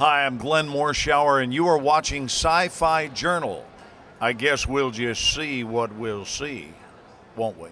Hi, I'm Glenn Morshower, and you are watching Sci-Fi Journal. I guess we'll just see what we'll see, won't we?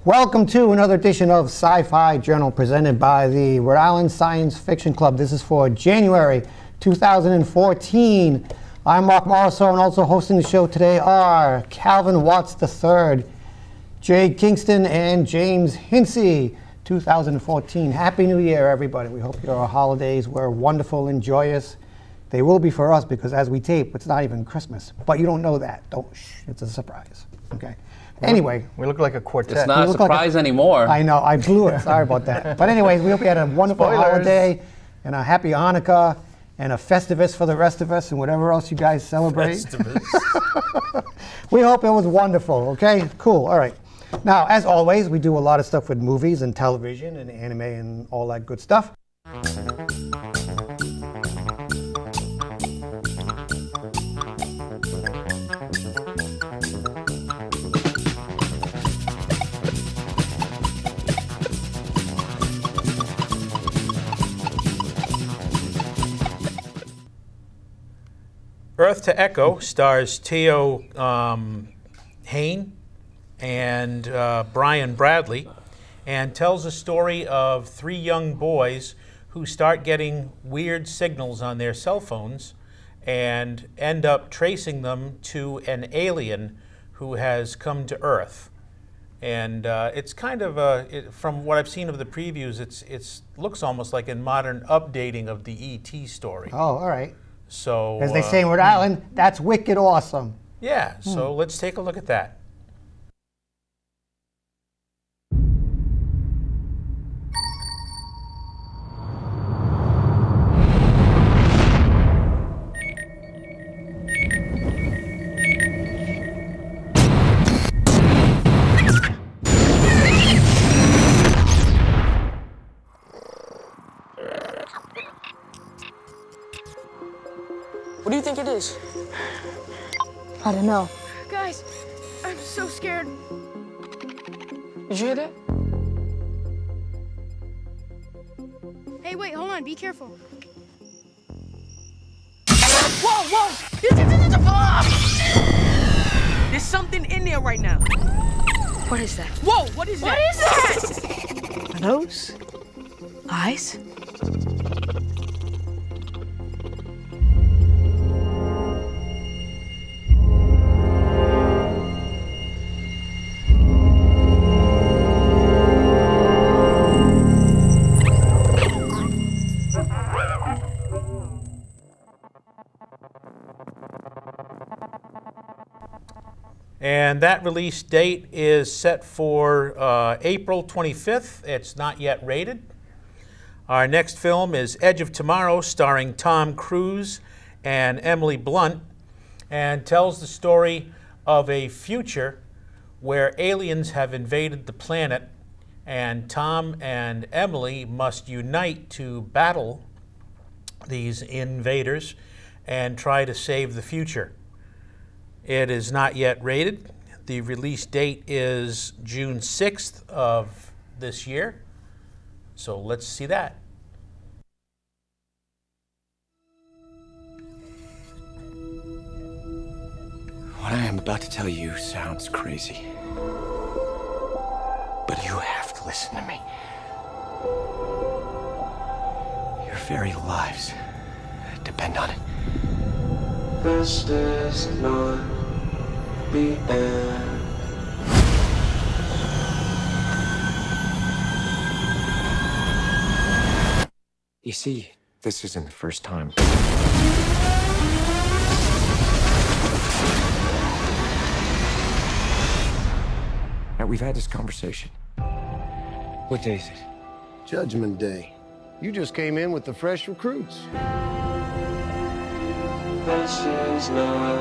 Welcome to another edition of Sci-Fi Journal presented by the Rhode Island Science Fiction Club. This is for January 2014. I'm Mark Morrisseau, and also hosting the show today are Calvin Watts III, Jay Kingston, and James Hinsey. 2014. Happy New Year, everybody. We hope your holidays were wonderful and joyous. They will be for us because as we tape, it's not even Christmas. But you don't know that. It's a surprise. Okay. Anyway, we look like a quartet. It's not a surprise anymore. I know, I blew it. Sorry about that. But anyways, we hope you had a wonderful holiday and a happy Hanukkah and a Festivus for the rest of us and whatever else you guys celebrate. Festivus. We hope it was wonderful, okay? Cool, all right. Now, as always, we do a lot of stuff with movies and television and anime and all that good stuff. Earth to Echo stars Theo Hain and Brian Bradley, and tells a story of three young boys who start getting weird signals on their cell phones and end up tracing them to an alien who has come to Earth. And it's kind of from what I've seen of the previews, it looks almost like a modern updating of the E.T. story. Oh, all right. So, as they say in Rhode Island, that's wicked awesome. Yeah, so let's take a look at that. What do you think it is? I don't know. Guys, I'm so scared. Did you hear that? Hey, wait, hold on. Be careful. Whoa, whoa! There's something in there right now. What is that? Whoa, what is that? What is that? A nose? Eyes? And that release date is set for April 25th. It's not yet rated. Our next film is Edge of Tomorrow, starring Tom Cruise and Emily Blunt, and tells the story of a future where aliens have invaded the planet, and Tom and Emily must unite to battle these invaders and try to save the future. It is not yet rated. The release date is June 6th of this year. So let's see that. What I am about to tell you sounds crazy. But you have to listen to me. Your very lives depend on it. This is not the end. You see, this isn't the first time. Now, we've had this conversation. What day is it? Judgment Day. You just came in with the fresh recruits. This is not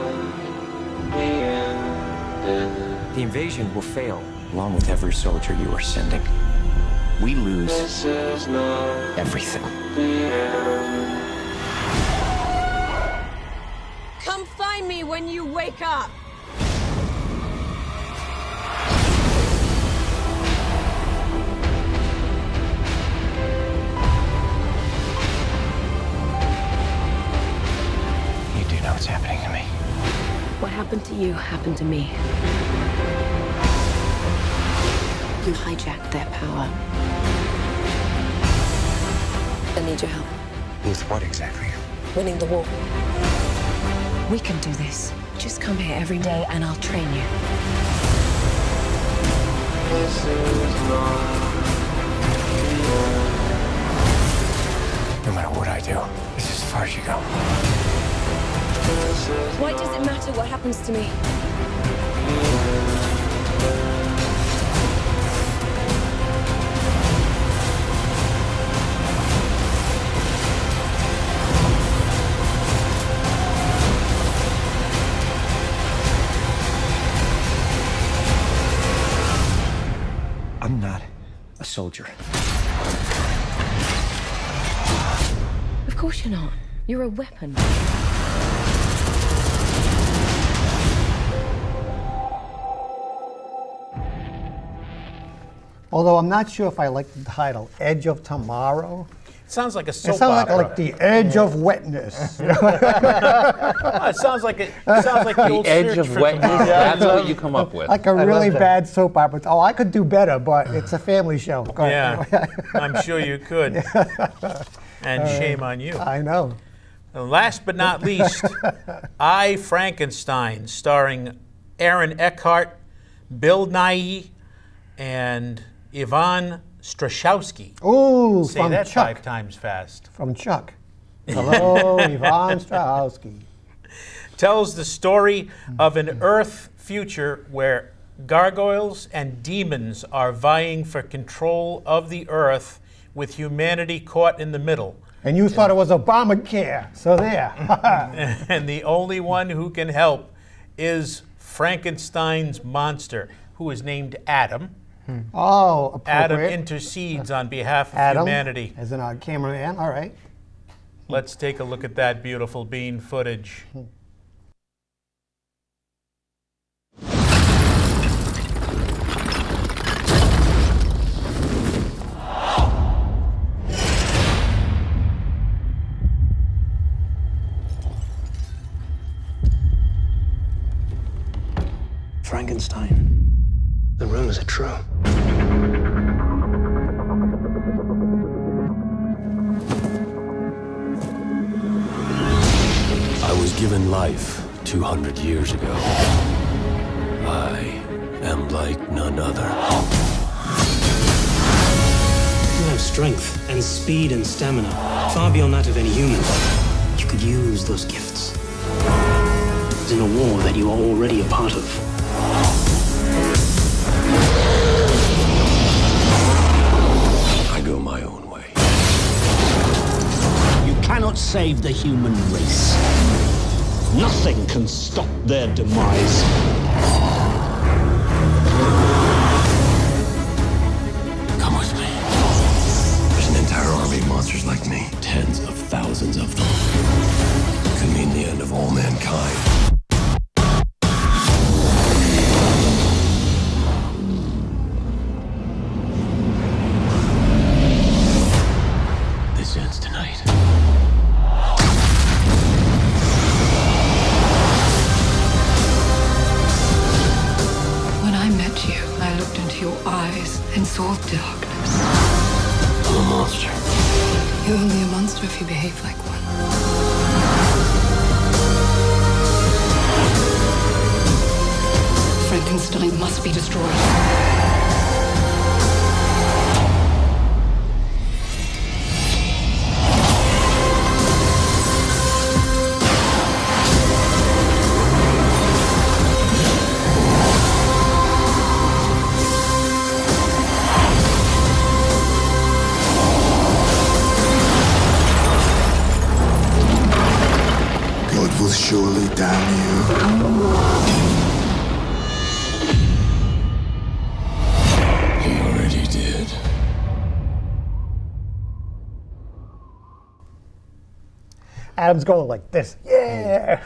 the end. The invasion will fail, along with every soldier you are sending. We lose This is not everything. the end. Come find me when you wake up. You do know what's happening to me. What happened to you happened to me. You hijacked their power. I need your help. With what exactly? Winning the war. We can do this. Just come here every day and I'll train you. This is not the end. No matter what I do, this is as far as you go. This is Why does it matter what happens to me? I'm not a soldier. Of course you're not. You're a weapon. Although I'm not sure if I like the title, Edge of Tomorrow. It sounds like a It soap sounds opera. like the edge of wetness. Oh, it sounds like the old Edge search of for wetness. tomorrow. That's what you come up with. Like a really bad soap opera. Oh, I could do better, but it's a family show. Go ahead. Yeah, I'm sure you could. And shame on you. I know. And last but not least, I, Frankenstein, starring Aaron Eckhart, Bill Nighy, and Yvonne Strachowski. Ooh, Say from that Chuck. 5 times fast. From Chuck. Hello, Yvonne Strachowski. Tells the story of an Earth future where gargoyles and demons are vying for control of the Earth with humanity caught in the middle. And you thought it was Obamacare, so there. And the only one who can help is Frankenstein's monster, who is named Adam. Oh, appropriate. Adam intercedes on behalf of Adam, humanity. as in our cameraman, all right. Let's take a look at that beautiful bean footage. Frankenstein. The rumors are true. I was given life 200 years ago. I am like none other. You have strength and speed and stamina, far beyond that of any human. You could use those gifts in a war that you are already a part of. I go my own way. You cannot save the human race. Nothing can stop their demise. Come with me. There's an entire army of monsters like me. Tens of thousands of them. Could mean the end of all mankind. This ends tonight. When I met you, I looked into your eyes and saw darkness. I'm a monster. You're only a monster if you behave like one. Frankenstein must be destroyed. slowly, damn you. He already did. Adam's going like this. Yeah.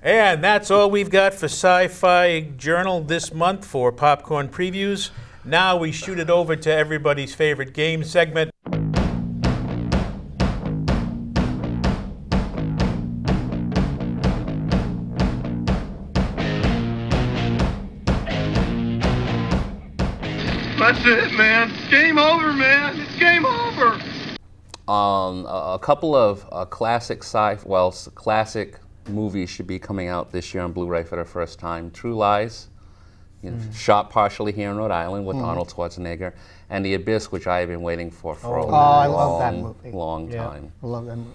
And that's all we've got for Sci-Fi Journal this month for Popcorn Previews. Now we shoot it over to everybody's favorite game segment. That's it, man. It's game over, man. It's game over. A couple of classic classic movies should be coming out this year on Blu-ray for the first time. True Lies, shot partially here in Rhode Island with Arnold Schwarzenegger, and The Abyss, which I have been waiting for a long time. I love that movie.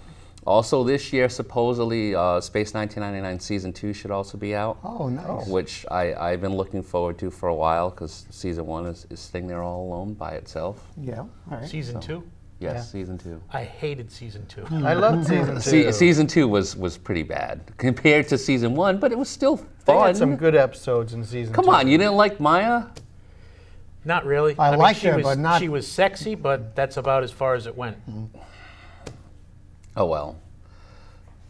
Also this year, supposedly, Space 1999 Season 2 should also be out. Oh, nice. Which I've been looking forward to for a while, because Season 1 is sitting there all alone by itself. Yeah, all right. Season 2? Yes, Yeah. Season 2. I hated Season 2. I loved Season 2. Season 2 was pretty bad compared to Season 1, but it was still fun. They had some good episodes in Season 2. Come on, you didn't like Maya? Not really. I mean, liked she her, was, but not... She was sexy, but that's about as far as it went. Oh, well.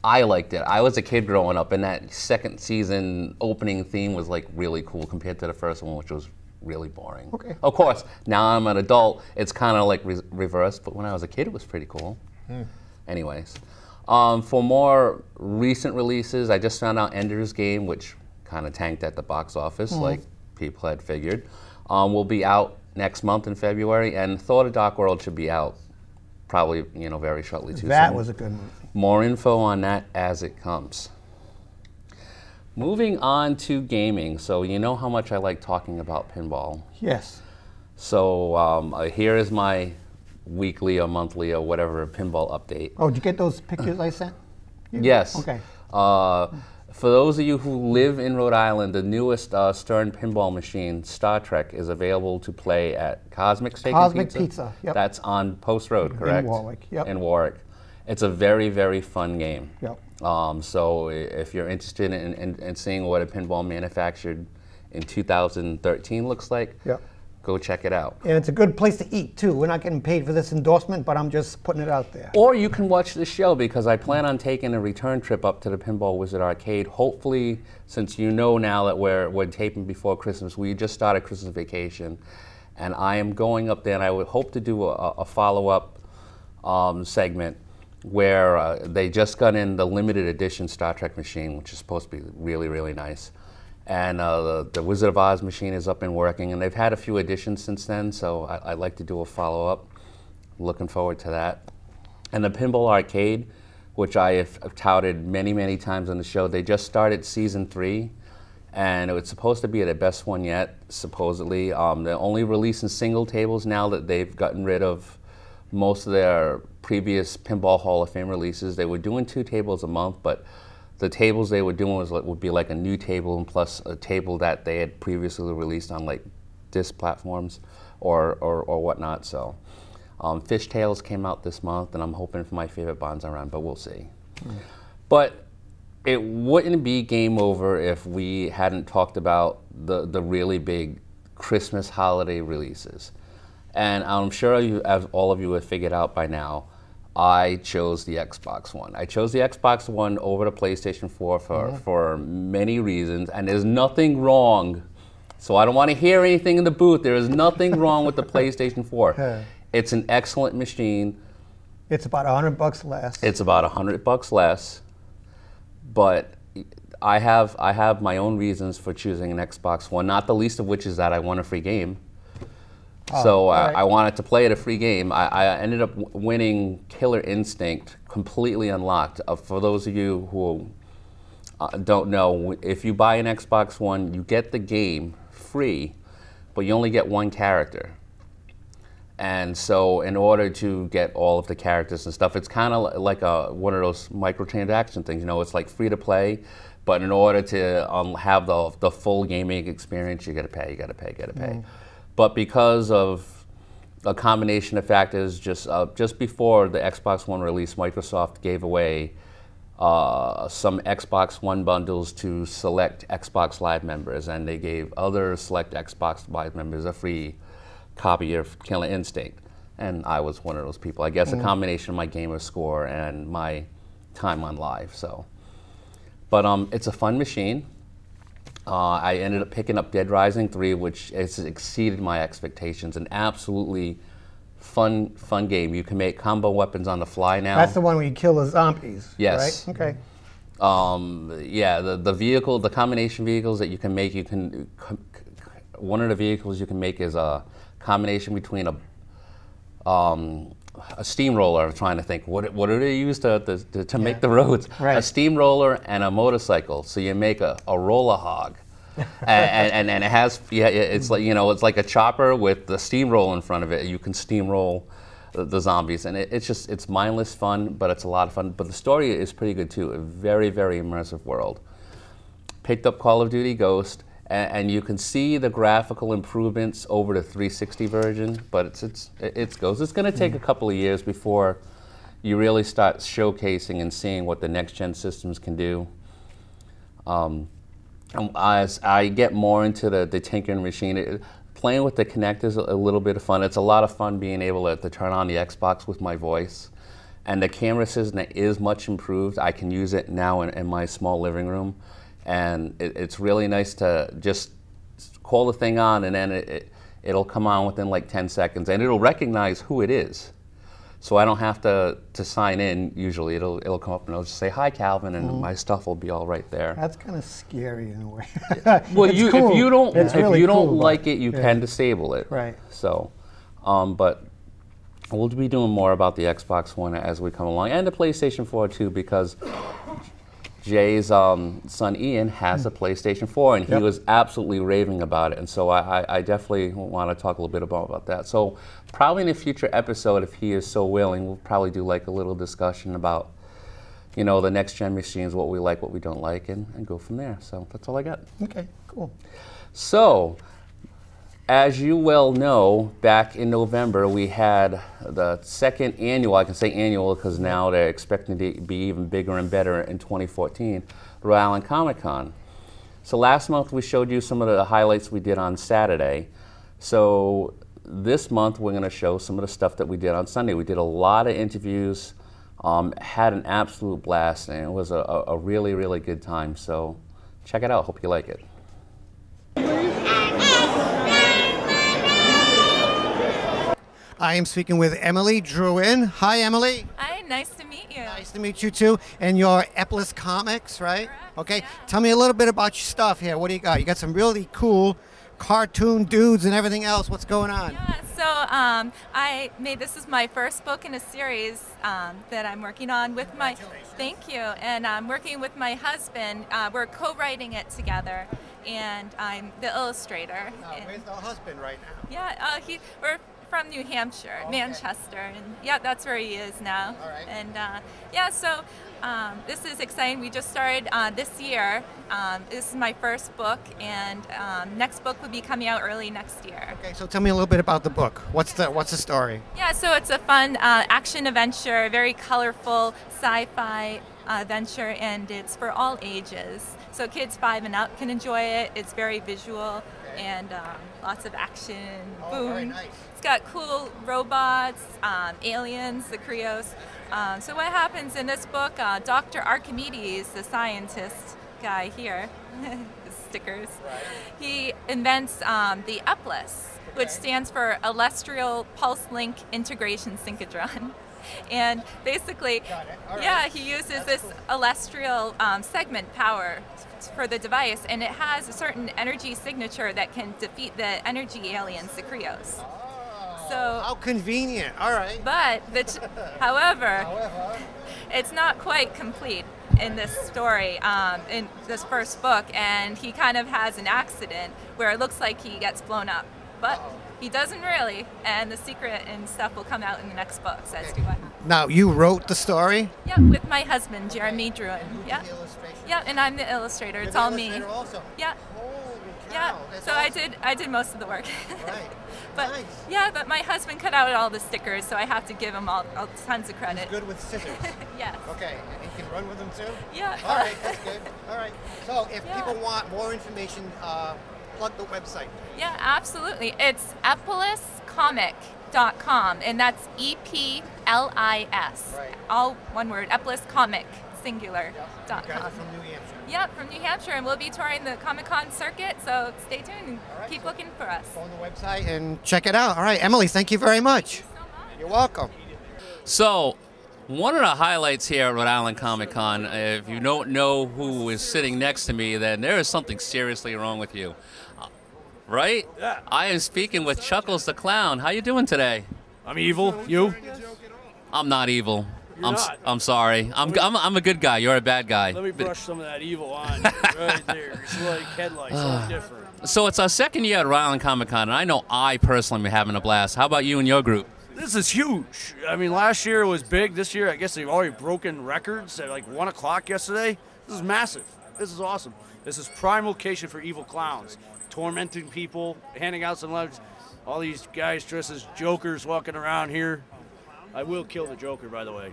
I liked it. I was a kid growing up, and that second season opening theme was like really cool compared to the first one, which was really boring. Okay. Of course, now I'm an adult, it's kind of like reversed, but when I was a kid, it was pretty cool. Anyways, for more recent releases, I just found out Ender's Game, which kind of tanked at the box office, like people had figured, will be out next month in February, and Thor: The Dark World should be out probably, very shortly too. That was a good movie. More info on that as it comes. Moving on to gaming. So you know how much I like talking about pinball. Yes. So here is my weekly or monthly or whatever pinball update. Oh, did you get those pictures I sent? Yes. Okay. For those of you who live in Rhode Island, the newest Stern pinball machine, Star Trek, is available to play at Cosmic Steak Cosmic and Pizza. Yep. That's on Post Road, correct? In Warwick. Yep. In Warwick. It's a very, very fun game. Yep. So if you're interested in seeing what a pinball manufactured in 2013 looks like, yep, go check it out. And it's a good place to eat, too. We're not getting paid for this endorsement, but I'm just putting it out there. Or you can watch the show, because I plan on taking a return trip up to the Pinball Wizard Arcade. Hopefully, since you know now that we're taping before Christmas, we just started Christmas vacation, and I am going up there, and I would hope to do a follow-up segment where they just got in the limited edition Star Trek machine, which is supposed to be really, really nice. And the Wizard of Oz machine is up and working, and they've had a few additions since then, so I'd like to do a follow-up. Looking forward to that. And the Pinball Arcade, which I have touted many, many times on the show, they just started Season 3, and it was supposed to be their best one yet, supposedly. They're only releasing single tables now that they've gotten rid of most of their previous Pinball Hall of Fame releases. They were doing 2 tables a month, but the tables they were doing would be like a new table and plus a table that they had previously released on like disc platforms or whatnot. So Fishtails came out this month, and I'm hoping for my favorite Bonds around, but we'll see. But it wouldn't be game over if we hadn't talked about the really big Christmas holiday releases. And I'm sure as all of you have figured out by now, I chose the Xbox One. I chose the Xbox One over the PlayStation 4 for many reasons, and there's nothing wrong. So I don't want to hear anything in the booth. There is nothing wrong with the PlayStation 4. It's an excellent machine. It's about $100 less. It's about $100 less, but I have my own reasons for choosing an Xbox One, not the least of which is that I won a free game. So I wanted to play it a free game. I ended up winning Killer Instinct, completely unlocked. For those of you who don't know, if you buy an Xbox One, you get the game free, but you only get 1 character. And so in order to get all of the characters and stuff, it's kind of like one of those microtransaction things. It's like free to play, but in order to have the full gaming experience, you got to pay, you got to pay, you got to pay. But because of a combination of factors, just before the Xbox One release, Microsoft gave away some Xbox One bundles to select Xbox Live members, and they gave other select Xbox Live members a free copy of Killer Instinct. And I was one of those people. I guess a combination of my gamer score and my time on live. So, but it's a fun machine. I ended up picking up Dead Rising 3, which has exceeded my expectations. An absolutely fun game. You can make combo weapons on the fly now. That's the one where you kill the zombies. Yes. Right? Okay. Yeah, the combination vehicles that you can make, one of the vehicles you can make is a combination between a steamroller. I'm trying to think, what do they use to make the roads? Right. A steamroller and a motorcycle. So you make a roller hog. and it has, it's like, it's like a chopper with the steamroller in front of it. You can steamroll the zombies, and it's mindless fun, but it's a lot of fun. But the story is pretty good too. A very, very immersive world. Picked up Call of Duty Ghost, and you can see the graphical improvements over the 360 version, but it's Ghost. It's going to take a couple of years before you really start showcasing and seeing what the next-gen systems can do. As I get more into the tinkering machine, playing with the Kinect is a little bit of fun. It's a lot of fun being able to turn on the Xbox with my voice. And the camera system is much improved. I can use it now in my small living room. And it's really nice to just call the thing on, and then it'll come on within like 10 seconds. And it'll recognize who it is. So I don't have to sign in usually. It'll come up and it'll just say, "Hi, Calvin," and my stuff will be all right there. That's kind of scary in a way. Well, cool. if you don't cool, like it, you can disable it. Right. So, but we'll be doing more about the Xbox One as we come along, and the PlayStation 4 too, because Jay's son Ian has a PlayStation 4, and he was absolutely raving about it, and so I definitely want to talk a little bit about that. So probably in a future episode, if he is so willing, we'll probably do like a little discussion about, the next-gen machines, what we like, what we don't like, and go from there. So that's all I got. Okay, cool. So, as you well know, back in November, we had the second annual, I can say annual because now they're expecting to be even bigger and better in 2014, Rhode Island Comic Con. So last month we showed you some of the highlights we did on Saturday. So this month we're going to show some of the stuff that we did on Sunday. We did a lot of interviews, had an absolute blast, and it was a really, really good time. So check it out. Hope you like it. I am speaking with Emily Druin. Hi, Emily. Hi, nice to meet you. Nice to meet you too. And you're Eplis Comics, right? Correct, okay. yeah. Tell me a little bit about your stuff here. What do you got? You got some really cool cartoon dudes and everything else. What's going on? Yeah, so this is my first book in a series that I'm working on with my. Thank you. And I'm working with my husband. We're co-writing it together, and I'm the illustrator. Where's the husband right now? Yeah, we're from New Hampshire, Manchester, and yeah, that's where he is now. All right. And so this is exciting. We just started this year. This is my first book, and next book will be coming out early next year. Okay, so tell me a little bit about the book. What's the story? Yeah, so it's a fun action adventure, very colorful sci-fi adventure, and it's for all ages. So kids 5 and up can enjoy it. It's very visual and lots of action. Boom. Very nice. It's got cool robots, aliens, the Krios. So what happens in this book, Dr. Archimedes, the scientist guy here, the stickers, he invents the Eplis, which stands for Celestial Pulse Link Integration Synchrotron. And basically, he uses this celestial segment power for the device, and it has a certain energy signature that can defeat the energy aliens, the Krios. So how convenient. All right. But however, it's not quite complete in this story, in this first book, and he kind of has an accident where it looks like he gets blown up, but he doesn't really, and the secret and stuff will come out in the next books as to what happens. Now, you wrote the story? Yeah, with my husband, Jeremy Druin. Yeah. Yeah, and I'm the illustrator. It's all me. Also. Yeah. Holy Yeah, so awesome. I did most of the work. Right. But nice. Yeah, but my husband cut out all the stickers, so I have to give him all tons of credit. He's good with scissors. Yes. Okay, and he can run with them too? Yeah. All right, that's good. All right. So if people want more information, plug the website. Yeah, absolutely. It's epoliscomic.com, and that's EPLIS. Right. All one word, epoliscomic. Singular.com. You guys are from New Hampshire. Yep, from New Hampshire, and we'll be touring the Comic-Con circuit, so stay tuned and keep looking for us. Go on the website and check it out. All right, Emily, thank you very much. Thank you so much. You're welcome. So, one of the highlights here at Rhode Island Comic Con, if you don't know who is sitting next to me, then there is something seriously wrong with you. Right? Yeah. I am speaking with Chuckles the Clown. How you doing today? I'm evil. You? I'm not evil. I'm sorry. I'm a good guy. You're a bad guy. Let me brush some of that evil on you right there. It's like headlights, all different. So it's our second year at Rhode Island Comic Con, and I know I personally am having a blast. How about you and your group? This is huge. I mean, last year was big. This year, I guess they've already broken records at like 1 o'clock yesterday. This is massive. This is awesome. This is prime location for evil clowns, tormenting people, handing out some letters. All these guys dressed as jokers walking around here. I will kill the Joker, by the way.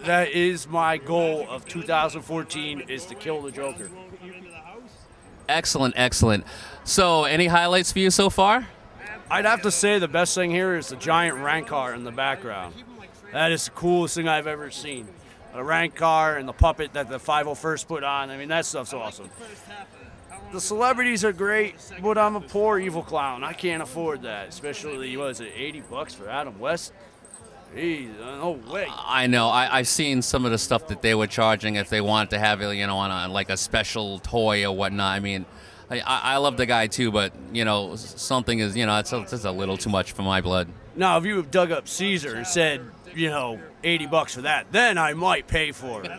That is my goal of 2014, is to kill the Joker. Excellent, excellent. So, any highlights for you so far? I'd have to say the best thing here is the giant rank car in the background. That is the coolest thing I've ever seen. A rank car and the puppet that the 501st put on. I mean, that stuff's awesome. The celebrities are great, but I'm a poor evil clown. I can't afford that, especially, what is it, $80 for Adam West? Jeez, no way. I know. I've seen some of the stuff that they were charging if they wanted to have it, you know, on like a special toy or whatnot. I mean, I love the guy too, but you know, something is, you know, it's a little too much for my blood. Now, if you have dug up Caesar and said, you know, $80 for that, then I might pay for it.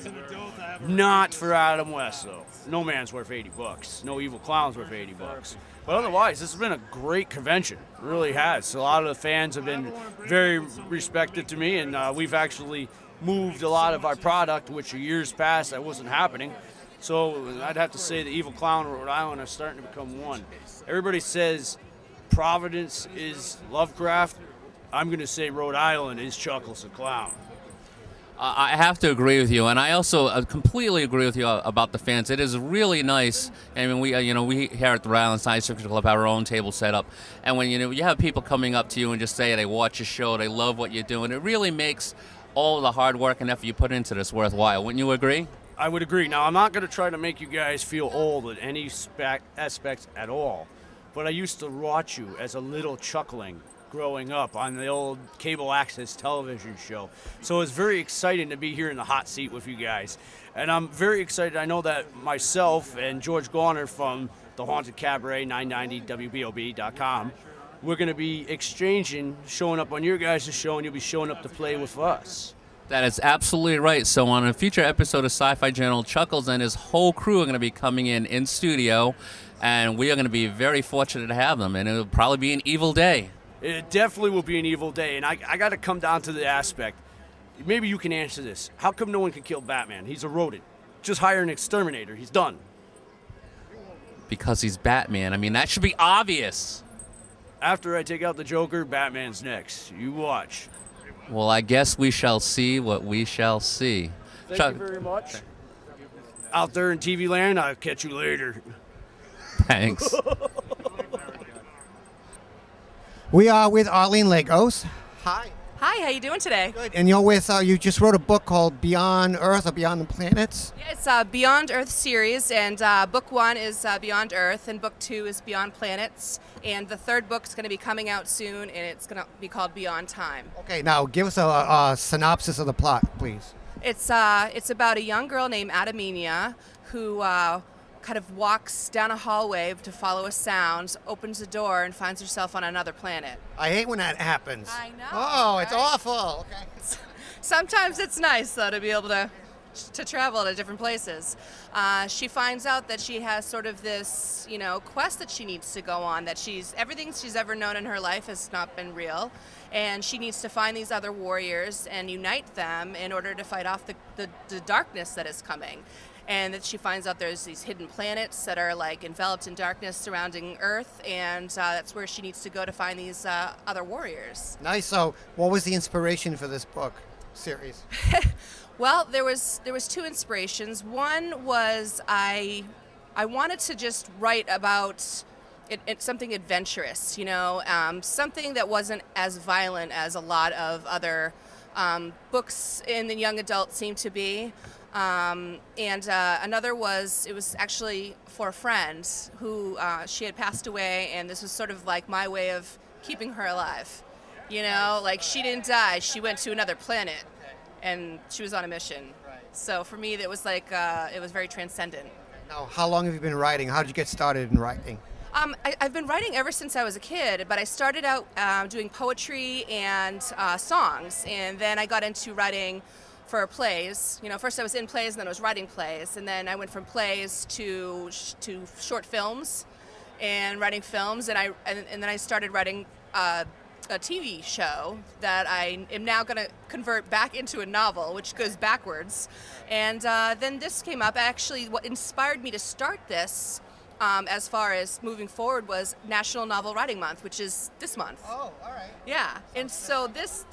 Not for Adam West, though. No man's worth $80. No evil clown's worth $80. But otherwise, this has been a great convention. It really has. A lot of the fans have been very respected to me, and we've actually moved a lot of our product, which years past that wasn't happening. So I'd have to say the evil clown and Rhode Island are starting to become one. Everybody says Providence is Lovecraft. I'm going to say Rhode Island is Chuckles the Clown. I have to agree with you, and I also completely agree with you about the fans. It is really nice. I mean, we here at the Rhode Island Science Fiction Club have our own table set up, and when you have people coming up to you and just say they watch your show, they love what you're doing, it really makes all the hard work and effort you put into this worthwhile. Wouldn't you agree? I would agree. Now, I'm not going to try to make you guys feel old in any aspects at all, but I used to watch you as a little chuckling growing up on the old cable access television show. So it's very exciting to be here in the hot seat with you guys. And I'm very excited. I know that myself and George Garner from the Haunted Cabaret, 990WBOB.com, we're going to be exchanging, showing up on your guys' show, and you'll be showing up to play with us. That is absolutely right. So on a future episode of Sci-Fi Journal, Chuckles and his whole crew are going to be coming in studio, and we are going to be very fortunate to have them, and it'll probably be an evil day. It definitely will be an evil day, and I got to come down to the aspect. Maybe you can answer this. How come no one can kill Batman? He's a rodent. Just hire an exterminator. He's done. Because he's Batman. I mean, that should be obvious. After I take out the Joker, Batman's next. You watch. Well, I guess we shall see what we shall see. Thank you very much. Out there in TV land, I'll catch you later. Thanks. We are with Arlene Lagos. Hi. Hi, how you doing today? Good. And you're with, you just wrote a book called Beyond Earth or Beyond the Planets? Yeah, it's a Beyond Earth series, and book 1 is Beyond Earth, and book 2 is Beyond Planets, and the third book's going to be coming out soon, and it's going to be called Beyond Time. Okay, now give us a synopsis of the plot, please. It's about a young girl named Adaminia who kind of walks down a hallway to follow a sound, opens a door, and finds herself on another planet. I hate when that happens. I know. Oh, it's awful. Okay. Sometimes it's nice, though, to be able to travel to different places. She finds out that she has sort of this, quest that she needs to go on, that everything she's ever known in her life has not been real, and she needs to find these other warriors and unite them in order to fight off the darkness that is coming. and that she finds out there's these hidden planets that are like enveloped in darkness surrounding Earth, and that's where she needs to go to find these other warriors. Nice. So, what was the inspiration for this book series? Well, there was two inspirations. One was I wanted to just write about something adventurous, you know, something that wasn't as violent as a lot of other books in the young adult seem to be. Another was, it was actually for a friend who she had passed away, and this was sort of like my way of keeping her alive. You know, like she didn't die, she went to another planet, and she was on a mission. So for me, that was like, it was very transcendent. Now, how long have you been writing? How did you get started in writing? I've been writing ever since I was a kid, but I started out doing poetry and songs, and then I got into writing for plays. You know, first I was in plays, and then I was writing plays, and then I went from plays to short films and writing films, and then I started writing a TV show that I am now going to convert back into a novel, which goes backwards. And then this came up. Actually, what inspired me to start this, as far as moving forward, was National Novel Writing Month, which is this month. Oh, all right. Yeah, and so this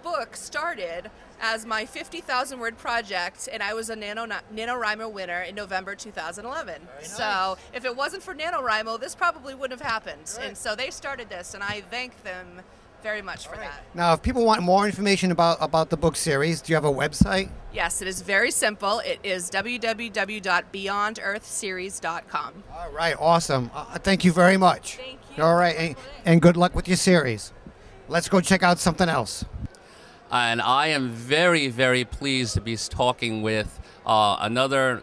book started as my 50,000 word project, and I was a NaNoWriMo winner in November 2011. Nice. So if it wasn't for NaNoWriMo, this probably wouldn't have happened. Right. And so they started this, and I thank them very much for that. Now, if people want more information about the book series, do you have a website? Yes, it is very simple. It is www.beyondearthseries.com. All right, awesome. Thank you very much. Thank you. All right, and good luck with your series. Let's go check out something else. And I am very, very pleased to be talking with another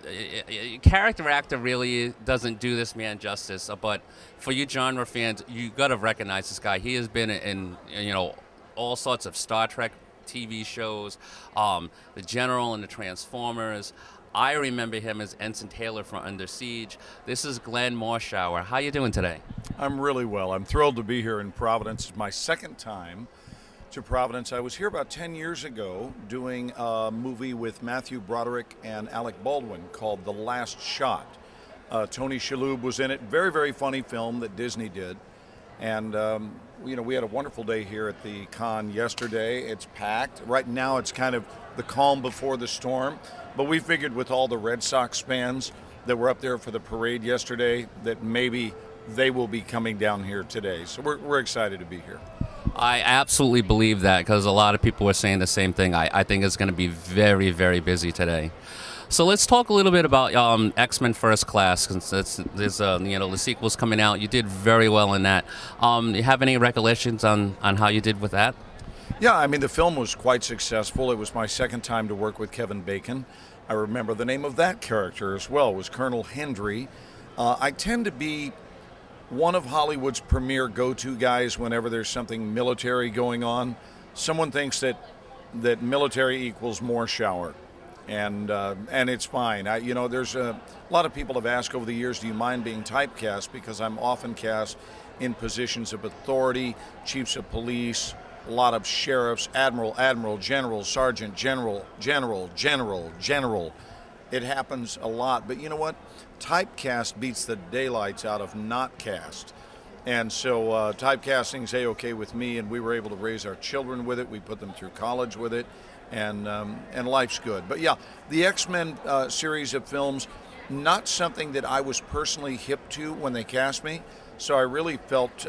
character actor. Really doesn't do this man justice, but for you genre fans, you got to recognize this guy. He has been in all sorts of Star Trek TV shows, the General and the Transformers. I remember him as Ensign Taylor from Under Siege. This is Glenn Morshower. How you doing today? I'm really well. I'm thrilled to be here in Providence. It's my second time to Providence. I was here about 10 years ago doing a movie with Matthew Broderick and Alec Baldwin called The Last Shot. Tony Shalhoub was in it. Very, very funny film that Disney did. And, we had a wonderful day here at the con yesterday. It's packed. Right now it's kind of the calm before the storm. But we figured with all the Red Sox fans that were up there for the parade yesterday that maybe they will be coming down here today. So we're excited to be here. I absolutely believe that, because a lot of people were saying the same thing. I think it's going to be very, very busy today. So let's talk a little bit about X-Men First Class, since there's the sequel's coming out. You did very well in that. You have any recollections on how you did with that? Yeah, I mean, the film was quite successful. It was my second time to work with Kevin Bacon. I remember the name of that character as well. It was Colonel Hendry. I tend to be one of Hollywood's premier go-to guys whenever there's something military going on. Someone thinks that military equals Morshower, and it's fine. There's a lot of people have asked over the years, do you mind being typecast? Because I'm often cast in positions of authority, chiefs of police, a lot of sheriffs, admiral, general, sergeant, general. It happens a lot, but you know what? Typecast beats the daylights out of not cast. And so typecasting's A-okay with me, and we were able to raise our children with it. We put them through college with it, and life's good. But yeah, the X-Men series of films, not something that I was personally hip to when they cast me, so I really felt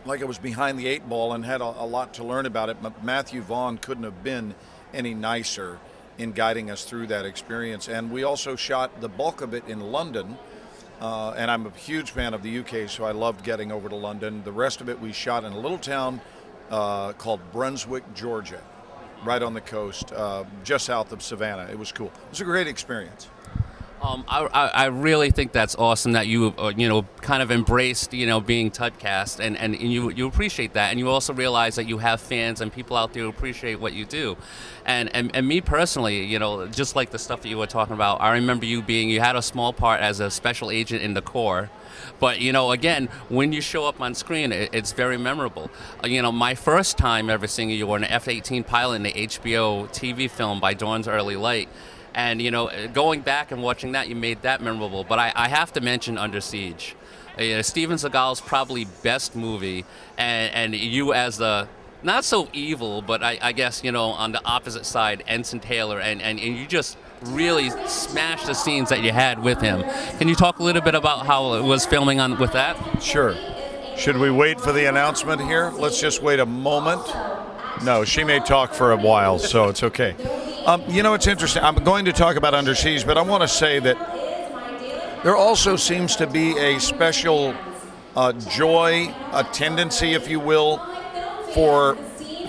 like I was behind the eight ball and had a lot to learn about it. Matthew Vaughn couldn't have been any nicer in guiding us through that experience. And we also shot the bulk of it in London, and I'm a huge fan of the UK, so I loved getting over to London. The rest of it we shot in a little town called Brunswick, Georgia, right on the coast, just south of Savannah. It was cool. It was a great experience. I really think that's awesome that you kind of embraced being typecast, and you appreciate that, and you also realize that you have fans and people out there who appreciate what you do, and me personally, just like the stuff that you were talking about, I remember you had a small part as a special agent in the Corps. But, again, when you show up on screen, it's very memorable. My first time ever seeing you were an F-18 pilot in the HBO TV film By Dawn's Early Light. And, you know, going back and watching that, you made that memorable. But I have to mention Under Siege. Steven Seagal's probably best movie, and you as the not so evil, but I guess, you know, on the opposite side, Ensign Taylor, and you just really smashed the scenes that you had with him. Can you talk a little bit about how it was filming on with that? Sure. Should we wait for the announcement here? Let's just wait a moment. No, she may talk for a while, so it's okay. You know, it's interesting. I'm going to talk about Under Siege, but I want to say that there also seems to be a special joy, a tendency, if you will, for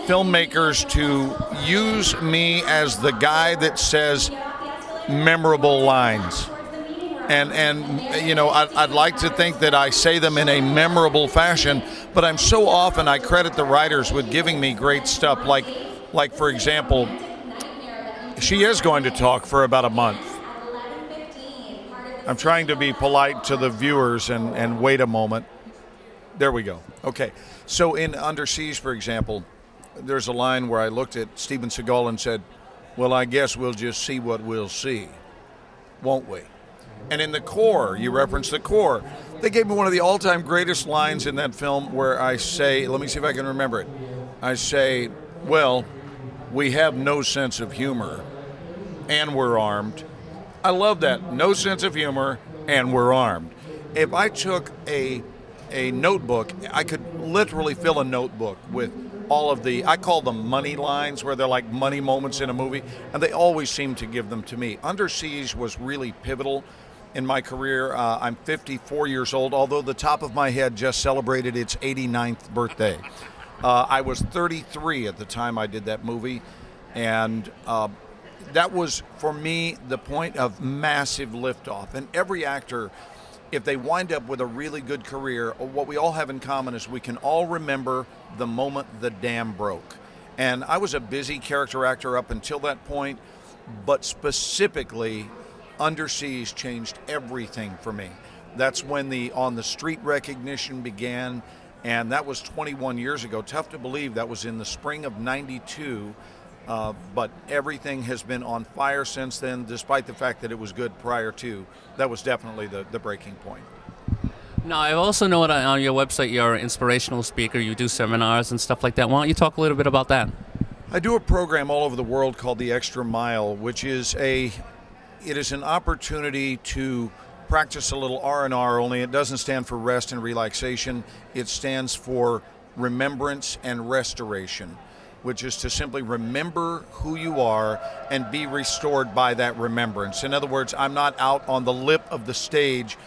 filmmakers to use me as the guy that says memorable lines. And you know, I'd like to think that I say them in a memorable fashion, but I'm so often, I credit the writers with giving me great stuff. Like for example, she is going to talk for about a month. I'm trying to be polite to the viewers and wait a moment. There we go. Okay. So in Under Siege, for example, there's a line where I looked at Steven Seagal and said, well, I guess we'll just see what we'll see, won't we? And in The Core, you referenced The Core. They gave me one of the all-time greatest lines in that film where I say, let me see if I can remember it. I say, well, we have no sense of humor, and we're armed. I love that. No sense of humor, and we're armed. If I took a notebook, I could literally fill a notebook with all of the, I call them money lines, where they're like money moments in a movie, and they always seem to give them to me. Under Siege was really pivotal in my career. I'm 54 years old, although the top of my head just celebrated its 89th birthday. I was 33 at the time I did that movie, and that was, for me, the point of massive liftoff. And every actor, if they wind up with a really good career, what we all have in common is we can all remember the moment the dam broke. And I was a busy character actor up until that point, but specifically, Under Siege changed everything for me. That's when the on the street recognition began, and that was 21 years ago. Tough to believe that was in the spring of '92. But everything has been on fire since then, despite the fact that it was good prior to. That was definitely the breaking point. Now, I also know that on your website you're an inspirational speaker. You do seminars and stuff like that. Why don't you talk a little bit about that? I do a program all over the world called The Extra Mile, which is it is an opportunity to practice a little R&R, only it doesn't stand for rest and relaxation. It stands for remembrance and restoration, which is to simply remember who you are and be restored by that remembrance. In other words, I'm not out on the lip of the stage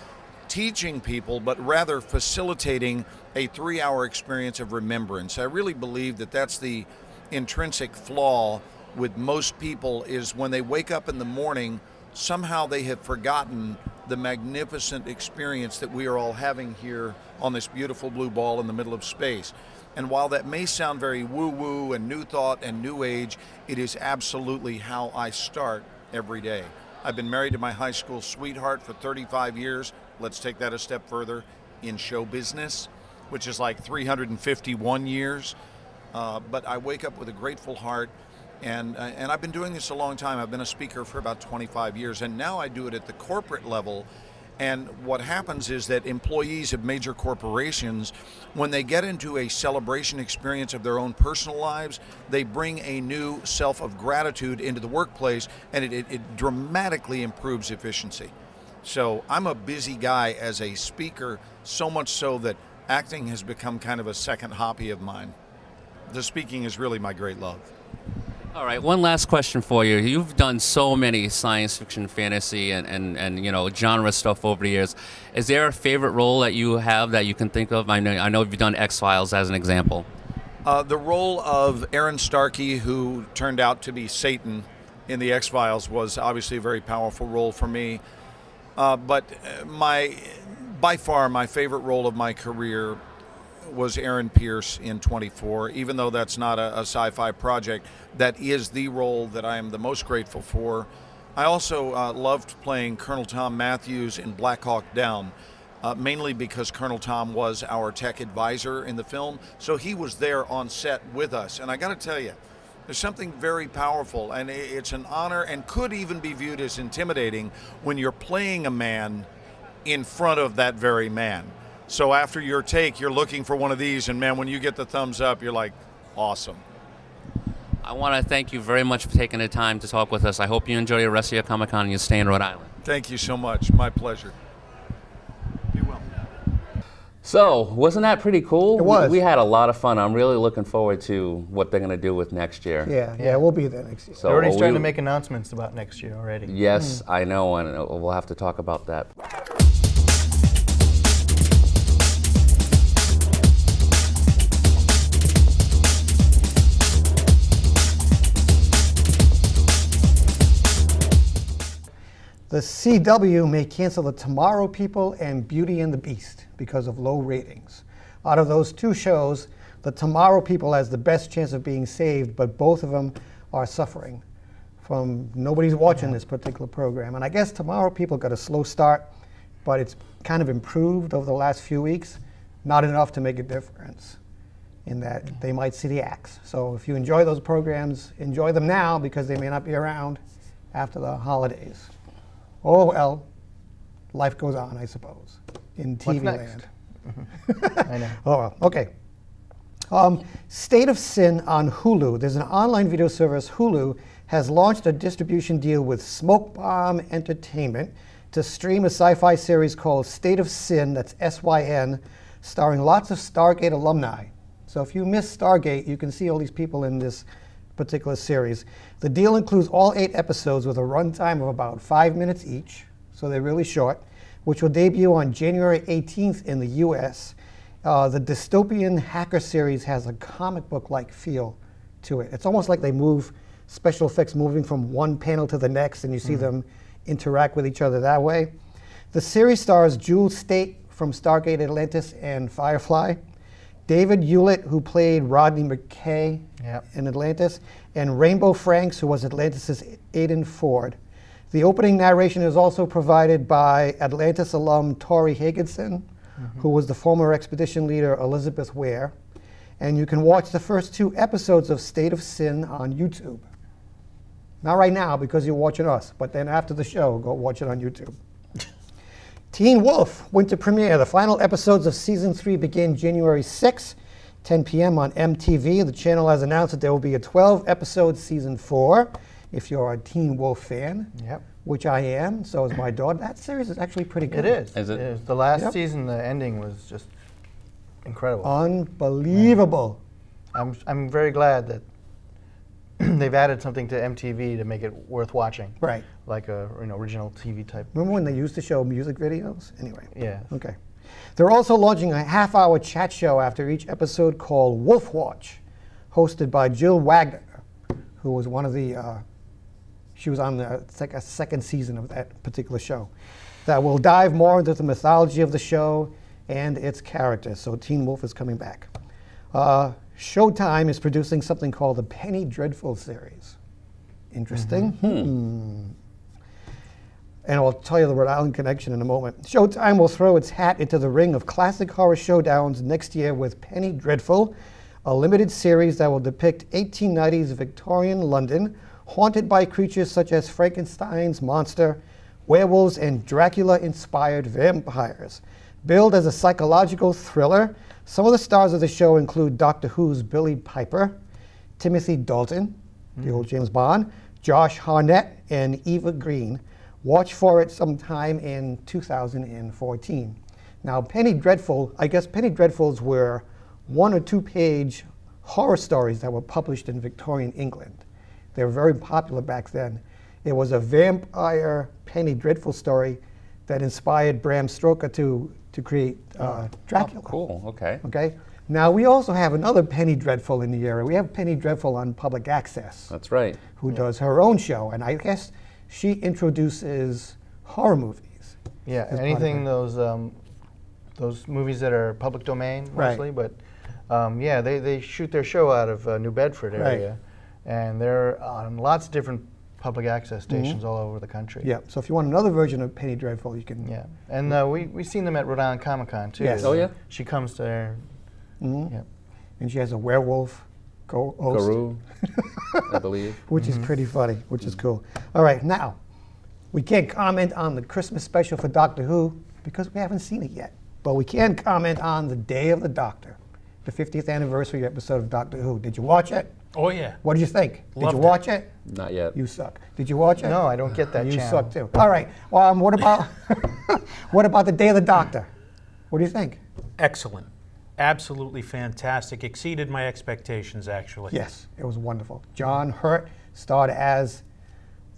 teaching people, but rather facilitating a 3-hour experience of remembrance. I really believe that that's the intrinsic flaw with most people, is when they wake up in the morning, somehow they have forgotten the magnificent experience that we are all having here on this beautiful blue ball in the middle of space. And while that may sound very woo-woo and new thought and new age, it is absolutely how I start every day. I've been married to my high school sweetheart for 35 years. Let's take that a step further. In show business, which is like 351 years. But I wake up with a grateful heart, and I've been doing this a long time. I've been a speaker for about 25 years, and now I do it at the corporate level. And what happens is that employees of major corporations, when they get into a celebration experience of their own personal lives, they bring a new self of gratitude into the workplace, and it dramatically improves efficiency. So I'm a busy guy as a speaker, so much so that acting has become kind of a second hobby of mine. The speaking is really my great love. All right, one last question for you. You've done so many science fiction, fantasy, and you know, genre stuff over the years. Is there a favorite role that you have that you can think of? I know you've done X-Files as an example. The role of Aaron Starkey, who turned out to be Satan in the X-Files, was obviously a very powerful role for me. But by far my favorite role of my career was Aaron Pierce in 24. Even though that's not a sci-fi project, that is the role that I am the most grateful for. I also loved playing Colonel Tom Matthews in Black Hawk Down, mainly because Colonel Tom was our tech advisor in the film, so he was there on set with us. And I got to tell you, There's something very powerful, and it's an honor and could even be viewed as intimidating when you're playing a man in front of that very man. So after your take, you're looking for one of these, and man, when you get the thumbs up, you're like, awesome. I want to thank you very much for taking the time to talk with us. I hope you enjoy the rest of your Comic-Con and you stay in Rhode Island. Thank you so much. My pleasure. You will. So, wasn't that pretty cool? It was. We had a lot of fun. I'm really looking forward to what they're going to do with next year. Yeah, we'll be there next year. So they're already starting to make announcements about next year already. Yes, I know, and we'll have to talk about that. The CW may cancel The Tomorrow People and Beauty and the Beast because of low ratings. Out of those two shows, The Tomorrow People has the best chance of being saved, but both of them are suffering from nobody's watching this particular program. And I guess Tomorrow People got a slow start, but it's kind of improved over the last few weeks. Not enough to make a difference in that they might see the axe. So if you enjoy those programs, enjoy them now because they may not be around after the holidays. Oh, well, life goes on, I suppose, in TV land. I know. Oh, well, okay. State of Sin on Hulu. There's an online video service. Hulu has launched a distribution deal with Smoke Bomb Entertainment to stream a sci-fi series called State of Sin, that's S-Y-N, starring lots of Stargate alumni. So if you miss Stargate, you can see all these people in this particular series. The deal includes all 8 episodes with a runtime of about 5 minutes each, so they're really short, which will debut on January 18th in the US. The dystopian hacker series has a comic book-like feel to it. It's almost like they move special effects moving from one panel to the next, and you see them interact with each other that way. The series stars Jewel Staite from Stargate Atlantis and Firefly, David Hewlett, who played Rodney McKay in Atlantis, and Rainbow Franks, who was Atlantis' Aiden Ford. The opening narration is also provided by Atlantis alum Tori Higginson, who was the former expedition leader Elizabeth Ware. And you can watch the first 2 episodes of State of Sin on YouTube. Not right now because you're watching us, but then after the show, go watch it on YouTube. Teen Wolf winter premiere. The final episodes of season 3 begin January 6, 10 p.m. on MTV. The channel has announced that there will be a 12-episode season 4. If you're a Teen Wolf fan, which I am, so is my daughter. That series is actually pretty good. It is. Is it? It is. The last season, the ending was just incredible. Unbelievable. I'm very glad that they've added something to MTV to make it worth watching. Right. Like a original TV type. Remember when they used to show music videos? Anyway. Yeah. Okay. They're also launching a half-hour chat show after each episode called Wolf Watch, hosted by Jill Wagner, who was one of the, she was on the second season of that particular show, that will dive more into the mythology of the show and its characters. So Teen Wolf is coming back. Showtime is producing something called the Penny Dreadful series. Interesting. And I'll tell you the Rhode Island connection in a moment. Showtime will throw its hat into the ring of classic horror showdowns next year with Penny Dreadful, a limited series that will depict 1890s Victorian London, haunted by creatures such as Frankenstein's monster, werewolves, and Dracula-inspired vampires. Billed as a psychological thriller, some of the stars of the show include Doctor Who's Billy Piper, Timothy Dalton, the old James Bond, Josh Hartnett, and Eva Green. Watch for it sometime in 2014. Now, Penny Dreadful, I guess Penny Dreadfuls were 1- or 2-page horror stories that were published in Victorian England. They were very popular back then. It was a vampire Penny Dreadful story that inspired Bram Stoker to create Dracula. Oh, cool, okay. Okay. Now, we also have another Penny Dreadful in the area. We have Penny Dreadful on Public Access. That's right. Who does her own show, and I guess she introduces horror movies. Yeah, anything those movies that are public domain mostly, but yeah, they shoot their show out of New Bedford area, and they're on lots of different public access stations all over the country. Yeah, so if you want another version of Penny Dreadful, you can. Yeah, and we've seen them at Rhode Island Comic Con too. Yes. Oh yeah. She comes there. And she has a werewolf Guru, I believe. Which is pretty funny, which is cool. All right, now, we can't comment on the Christmas special for Doctor Who because we haven't seen it yet. But we can comment on the Day of the Doctor, the 50th anniversary episode of Doctor Who. Did you watch it? Oh, yeah. What did you think? Loved Did you watch it? Not yet. You suck. Did you watch it? No, I don't get that You channel. suck too. All right. What about what about the Day of the Doctor? What do you think? Excellent. Absolutely fantastic. Exceeded my expectations, actually. Yes, it was wonderful. John Hurt starred as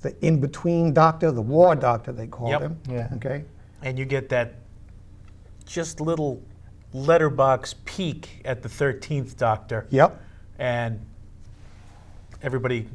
the in-between doctor, the war doctor, they called him. Yeah. Okay. And you get that just little letterbox peek at the 13th Doctor. Yep. And everybody,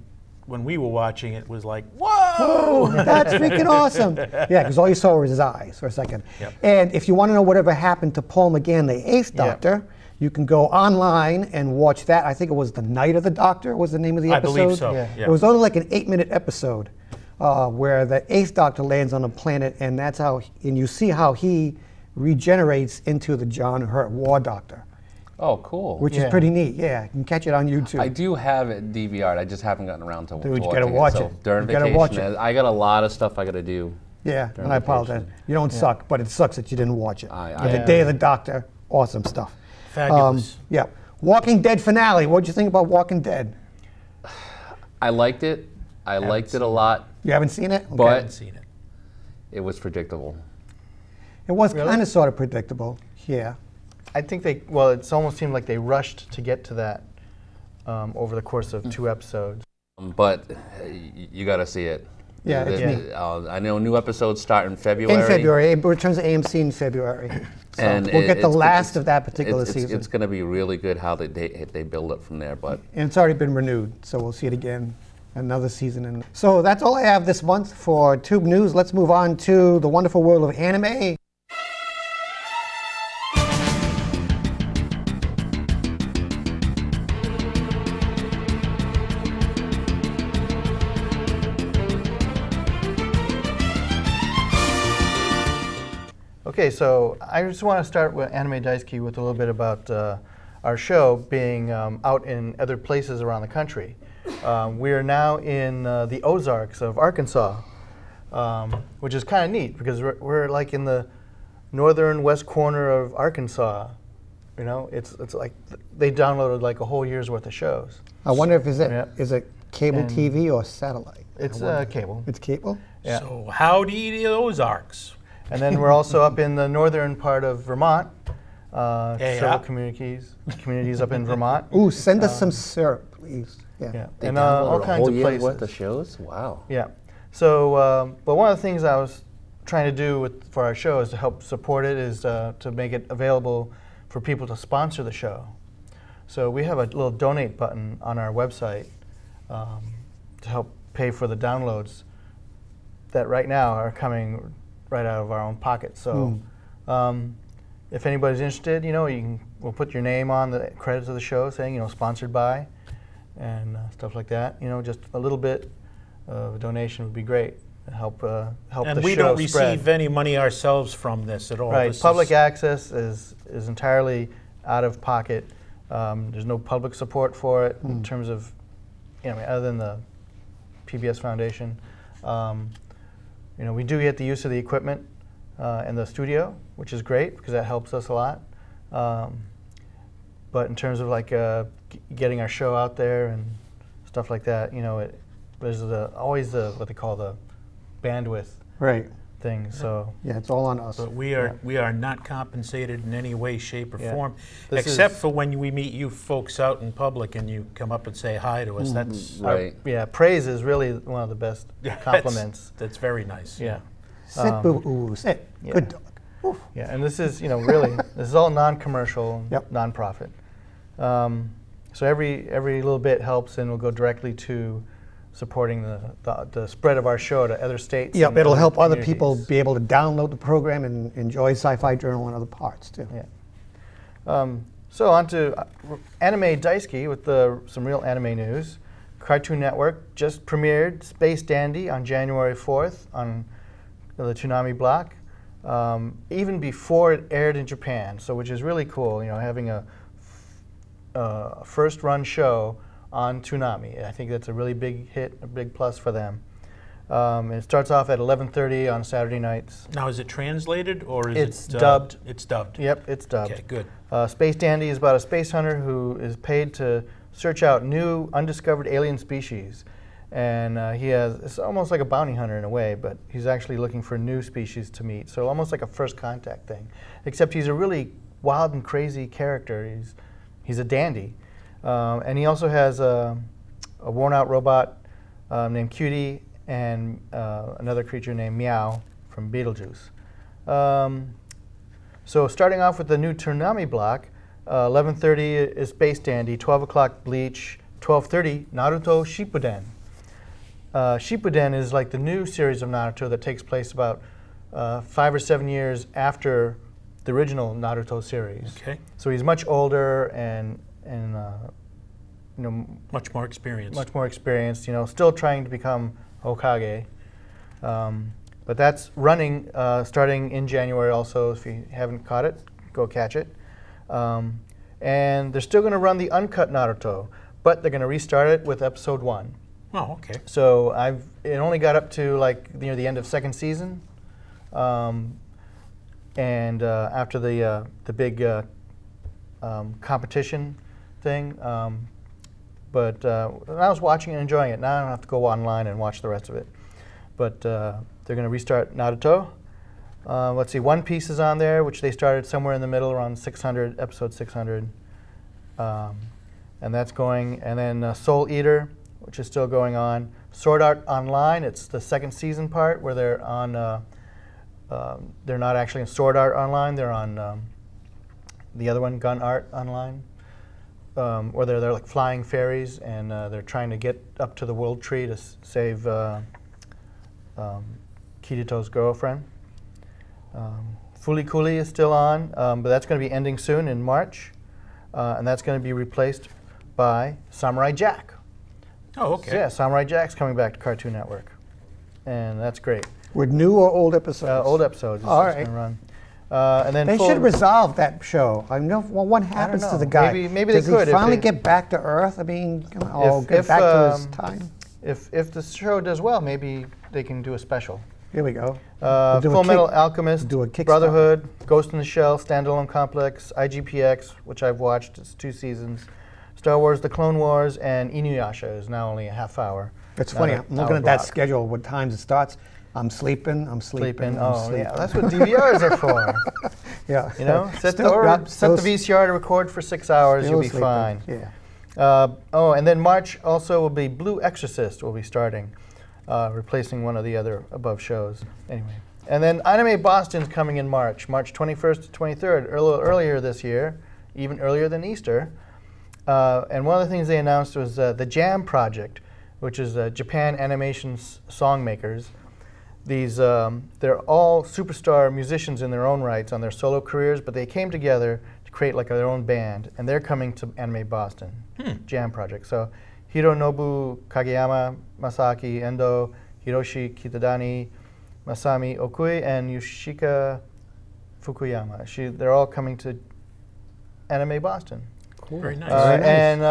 when we were watching it, was like, Whoa, whoa! that's freaking awesome. Yeah, because all you saw was his eyes for a second. Yep. And if you want to know whatever happened to Paul McGann, the 8th Doctor, you can go online and watch that. I think it was The Night of the Doctor was the name of the episode. I believe so. Yeah. It was only like an 8-minute episode where the 8th Doctor lands on a planet, and that's how, and you see how he regenerates into the John Hurt War Doctor. Oh, cool. Which is pretty neat. Yeah, you can catch it on YouTube. I do have it DVR'd. I just haven't gotten around to Dude, you watching gotta watch So it. during You gotta vacation, watch it. I got a lot of stuff I got to do. Yeah, during and I vacation. apologize. You don't suck, but it sucks that you didn't watch it. But the Yeah. Day of the Doctor, awesome stuff. Fabulous. Yeah. Walking Dead finale. What did you think about Walking Dead? I liked it. I liked it a lot. You haven't seen it? Okay. But haven't seen it. It was predictable. It was Really? kind of sort of predictable. Yeah. I think it almost seemed like they rushed to get to that over the course of 2 episodes. But you got to see it. Yeah, it's neat. I know new episodes start in February. In February. It returns to AMC in February. So And we'll get the it's- last of that particular it's, season. It's going to be really good how they build it from there. But And it's already been renewed, so we'll see it again, another season. And so that's all I have this month for Tube News. Let's move on to the wonderful world of anime. Okay, so I just want to start with Anime Daisuke with a little bit about our show being out in other places around the country. We are now in the Ozarks of Arkansas, which is kind of neat because we're like in the northern west corner of Arkansas. You know, it's like they downloaded like a whole year's worth of shows. I wonder if is it cable And TV or satellite? It's cable. It's cable? Yeah. So howdy the Ozarks. And then we're also up in the northern part of Vermont. Several communities up in Vermont. Ooh, send us some syrup, please. Yeah. They And downloaded all a kinds whole of year's places. worth of shows. Wow. Yeah. So, but one of the things I was trying to do for our show is to help support it is to make it available for people to sponsor the show. So we have a little donate button on our website to help pay for the downloads that right now are coming right out of our own pocket. So if anybody's interested, you know, we'll put your name on the credits of the show saying, you know, sponsored by and stuff like that. You know, just a little bit of a donation would be great. Help the show And we don't spread. receive any money ourselves from this at all. Right, This public is- access is entirely out of pocket. There's no public support for it in terms of, you know, other than the PBS Foundation. You know, we do get the use of the equipment in the studio, which is great because that helps us a lot. But in terms of like getting our show out there and stuff like that, you know, there's always what they call the bandwidth thing. So yeah, it's all on us. But we are not compensated in any way, shape, or form, This except is- for when we meet you folks out in public and you come up and say hi to us. That's yeah, praise is really one of the best compliments. That's very nice. Yeah. Sit, boo, ooh, sit. Yeah. Good dog. Oof. Yeah, and this is, you know, really, this is all non-commercial, non-profit. So every little bit helps and will go directly to supporting the spread of our show to other states. Yep, and it'll help other people communities. be able to download the program and enjoy Sci-Fi Journal and other parts too. Yeah. So on to Anime Daisuke with some real anime news. Cartoon Network just premiered Space Dandy on January 4th on the Toonami block, even before it aired in Japan. So which is really cool, you know, having first-run show on Toonami. I think that's a really big hit, a big plus for them. It starts off at 11:30 on Saturday nights. Now, is it translated or is it's it dubbed? It's dubbed. Yep, it's dubbed. Okay, good. Space Dandy is about a space hunter who is paid to search out new, undiscovered alien species. And it's almost like a bounty hunter in a way, but he's actually looking for new species to meet. So almost like a first contact thing, except he's a really wild and crazy character. He's a dandy. And he also has a worn-out robot named Cutie and another creature named Meow from Beetlejuice. So starting off with the new Toonami block, 11:30 is Space Dandy, 12 o'clock Bleach, 12:30 Naruto Shippuden. Shippuden is like the new series of Naruto that takes place about 5 or 7 years after the original Naruto series. Okay. So he's much older and you know, much more experienced. Much more experienced. You know, still trying to become Hokage. But that's running starting in January. Also, if you haven't caught it, go catch it. And they're still going to run the uncut Naruto, but they're going to restart it with episode 1. Oh, okay. So it only got up to like near the end of 2nd season, and after the big competition thing. But I was watching and enjoying it. Now I don't have to go online and watch the rest of it. But they're going to restart Naruto. Let's see, One Piece is on there, which they started somewhere in the middle, around 600, episode 600. And that's going. And then Soul Eater, which is still going on. Sword Art Online, it's the 2nd season part where they're on, they're not actually in Sword Art Online, they're on the other one, Gun Art Online, where they're like flying fairies and they're trying to get up to the World Tree to save Kirito's girlfriend. Fooly Cooly is still on, but that's going to be ending soon in March, and that's going to be replaced by Samurai Jack. Oh, okay. So yeah, Samurai Jack's coming back to Cartoon Network, and that's great. With new or old episodes? Old episodes. All right. Run. And then they should resolve that show. I know. Well, what happens to the guy? Maybe Does they could. He finally get back to Earth? I mean, get back to his time. If the show does well, maybe they can do a special. Here we go. Full Metal Alchemist, Brotherhood, Ghost in the Shell, Standalone Complex, IGPX, which I've watched. It's 2 seasons. Star Wars: The Clone Wars, and Inuyasha is now only a half hour. It's funny. I'm looking at that schedule, what times it starts. I'm sleeping. Oh, yeah, that's what DVRs are for. Yeah. You know, set the VCR to record for 6 hours, you'll be fine. Yeah. Oh, and then March also will be Blue Exorcist will be starting, replacing one of the other above shows. Anyway. And then Anime Boston's coming in March 21st to 23rd, earlier this year, even earlier than Easter. And one of the things they announced was the Jam Project, which is Japan Animation song makers. These, they're all superstar musicians in their own rights on their solo careers, but they came together to create like their own band, and they're coming to Anime Boston, Jam Project. So Hironobu Kageyama, Masaki Endo, Hiroshi Kitadani, Masami Okui, and Yoshika Fukuyama. They're all coming to Anime Boston. Cool. Very nice. And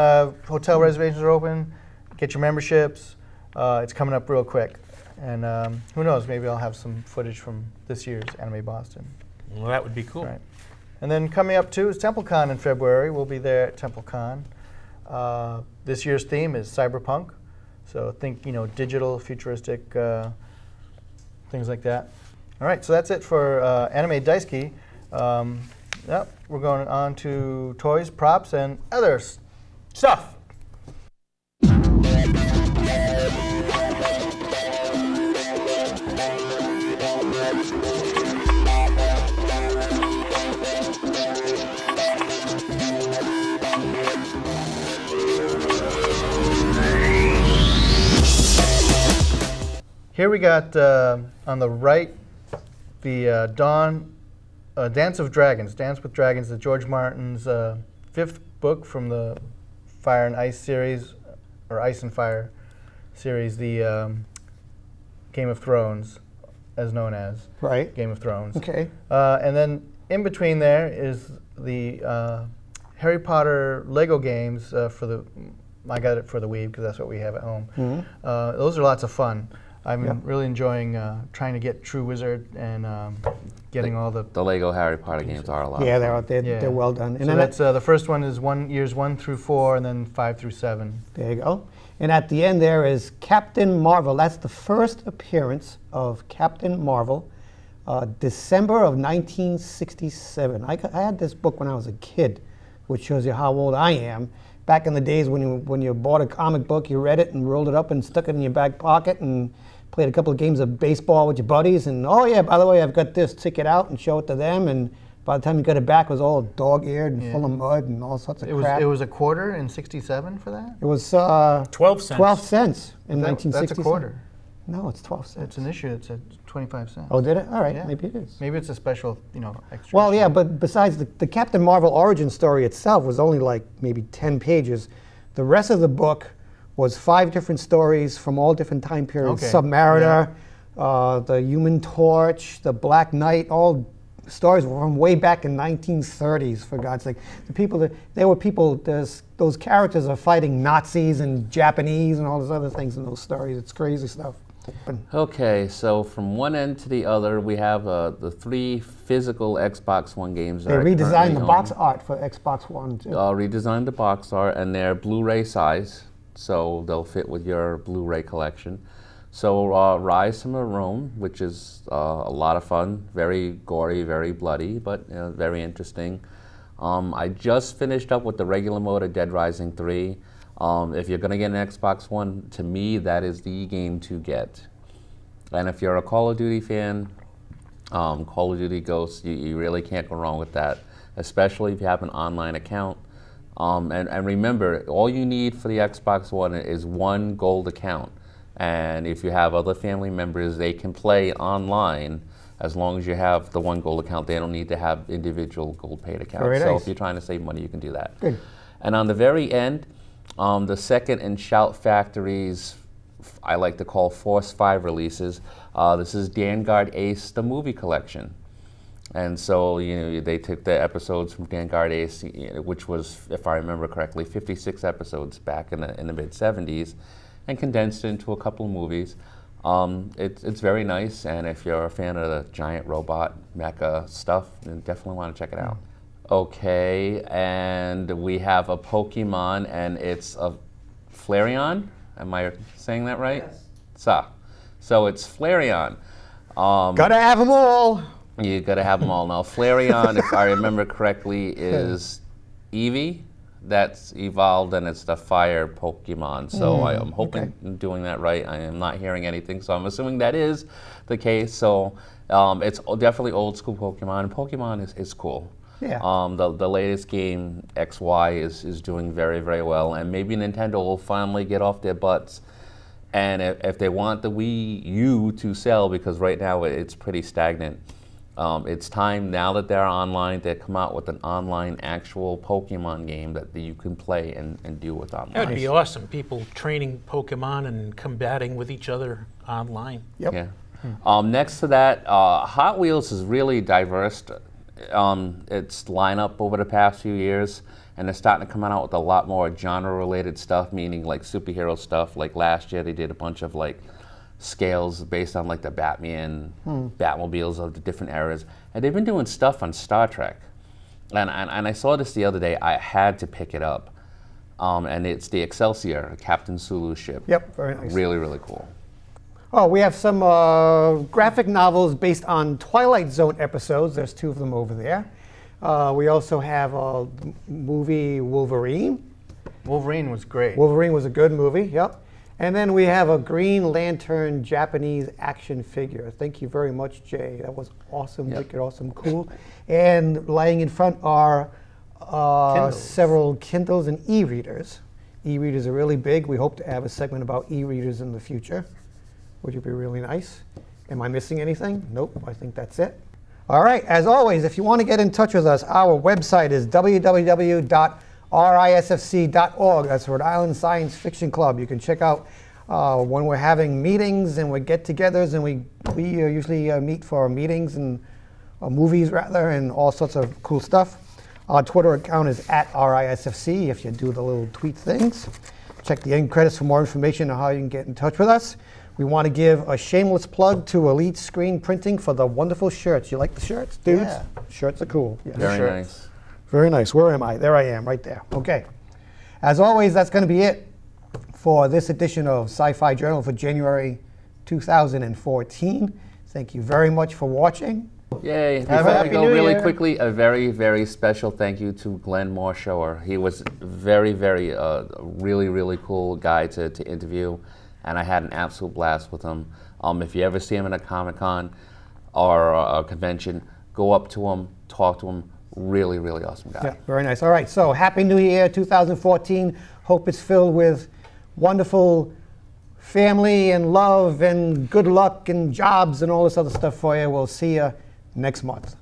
hotel reservations are open. Get your memberships. It's coming up real quick. And who knows, maybe I'll have some footage from this year's Anime Boston. Well, that would be cool. Right. And then coming up too is TempleCon in February. We'll be there at TempleCon. This year's theme is cyberpunk. So think, you know, digital, futuristic, things like that. All right, so that's it for Anime Daisuki. Yep, we're going on to toys, props, and other stuff. Here we got on the right the Dance with Dragons, the George Martin's 5th book from the Fire and Ice series, or Ice and Fire series, the Game of Thrones, as known as. Right. Game of Thrones. Okay. And then in between there is the Harry Potter Lego games for the. I got it for the Wii because that's what we have at home. Those are lots of fun. I'm really enjoying trying to get True Wizard and getting all the Lego Harry Potter games are a lot. Yeah, of fun. they're well done. And so that's the first one is years 1 through 4, and then 5 through 7. There you go. And at the end there is Captain Marvel. That's the first appearance of Captain Marvel, December of 1967. I had this book when I was a kid, which shows you how old I am. Back in the days when you bought a comic book, you read it and rolled it up and stuck it in your back pocket and played a couple of games of baseball with your buddies. And oh yeah, by the way, I've got this. Take it out and show it to them. And by the time you got it back, it was all dog-eared and full of mud and all sorts of crap. It was a quarter in '67 for that? It was 12 cents. 12 cents in 1967. That's a quarter. No, it's 12 cents. It's an issue. It's at 25 cents. Oh, did it? All right, maybe it is. Maybe it's a special, extra. Well, yeah, but besides the Captain Marvel origin story itself was only like maybe 10 pages. The rest of the book was 5 different stories from all different time periods. Okay. Submariner, the Human Torch, the Black Knight, all stories from way back in 1930s, for God's sake. Those characters are fighting Nazis and Japanese and all those other things in those stories. It's crazy stuff. Okay, so from one end to the other, we have the 3 physical Xbox One games. They redesigned the box art for Xbox One, too. Redesigned the box art, and they're Blu-ray size, so they'll fit with your Blu-ray collection. So Rise from Rome, which is a lot of fun, very gory, very bloody, but very interesting. I just finished up with the regular mode of Dead Rising 3. If you're going to get an Xbox One, to me, that is the game to get. And if you're a Call of Duty fan, Call of Duty Ghosts, you really can't go wrong with that, especially if you have an online account. And remember, all you need for the Xbox One is 1 gold account. And if you have other family members, they can play online as long as you have the 1 gold account. They don't need to have individual gold paid accounts. Very so nice. if you're trying to save money, you can do that. Good. And on the very end, the second in Shout Factory's, I like to call Force 5 releases. This is Vanguard Ace, the movie collection. And so, they took the episodes from Vanguard Ace, which was, if I remember correctly, 56 episodes back in the mid-'70s, and condensed it into a couple of movies. It's very nice, and if you're a fan of the giant robot mecha stuff, then definitely want to check it out. Okay, and we have a Pokemon, and it's a Flareon. Am I saying that right? Yes. So it's Flareon. Gotta have them all. You gotta have them all. Now, Flareon, if I remember correctly, is Eevee. That's evolved, and it's the fire Pokemon. So I'm hoping I'm doing that right. I am not hearing anything, so I'm assuming that is the case. So it's definitely old school Pokemon. And Pokemon is cool. Yeah. The latest game, XY, is doing very, very well, and maybe Nintendo will finally get off their butts. And if they want the Wii U to sell, because right now it's pretty stagnant, it's time, now that they're online, to come out with an online actual Pokemon game that you can play and deal with online. That would be awesome. People training Pokemon and combating with each other online. Yep. Yeah. Next to that, Hot Wheels is really diverse. Its lineup over the past few years, and they're starting to come out with a lot more genre-related stuff, meaning like superhero stuff. Like last year, they did a bunch of like scales based on like the Batman, Batmobiles of the different eras, and they've been doing stuff on Star Trek. And I saw this the other day. I had to pick it up, and it's the Excelsior, Captain Sulu's ship. Yep, very nice. Really, really cool. Oh, we have some graphic novels based on Twilight Zone episodes. There's 2 of them over there. We also have a movie, Wolverine. Wolverine was great. Wolverine was a good movie, yep. And then we have a Green Lantern Japanese action figure. Thank you very much, Jay. That was awesome, wicked, awesome, cool. And lying in front are several Kindles and e-readers. E-readers are really big. We hope to have a segment about e-readers in the future, which would be really nice. Am I missing anything? Nope, I think that's it. All right, as always, if you want to get in touch with us, our website is www.risfc.org. That's Rhode Island Science Fiction Club. You can check out when we're having meetings and we get-togethers, and we usually meet for meetings and movies, rather, and all sorts of cool stuff. Our Twitter account is @RISFC if you do the little tweet things. Check the end credits for more information on how you can get in touch with us. We want to give a shameless plug to Elite Screen Printing for the wonderful shirts. You like the shirts, dudes? Yeah. Shirts are cool. Yeah. Very nice. Very nice. Where am I? There I am, right there. Okay. As always, that's going to be it for this edition of Sci-Fi Journal for January 2014. Thank you very much for watching. Yay. Have a Before Happy we go New really Year. quickly, a very, very special thank you to Glenn Morshower. He was very, very, really, really cool guy to interview, and I had an absolute blast with him. If you ever see him at a Comic-Con or a convention, go up to him, talk to him. Really, really awesome guy. Yeah, very nice. All right, so Happy New Year 2014. Hope it's filled with wonderful family and love and good luck and jobs and all this other stuff for you. We'll see you next month.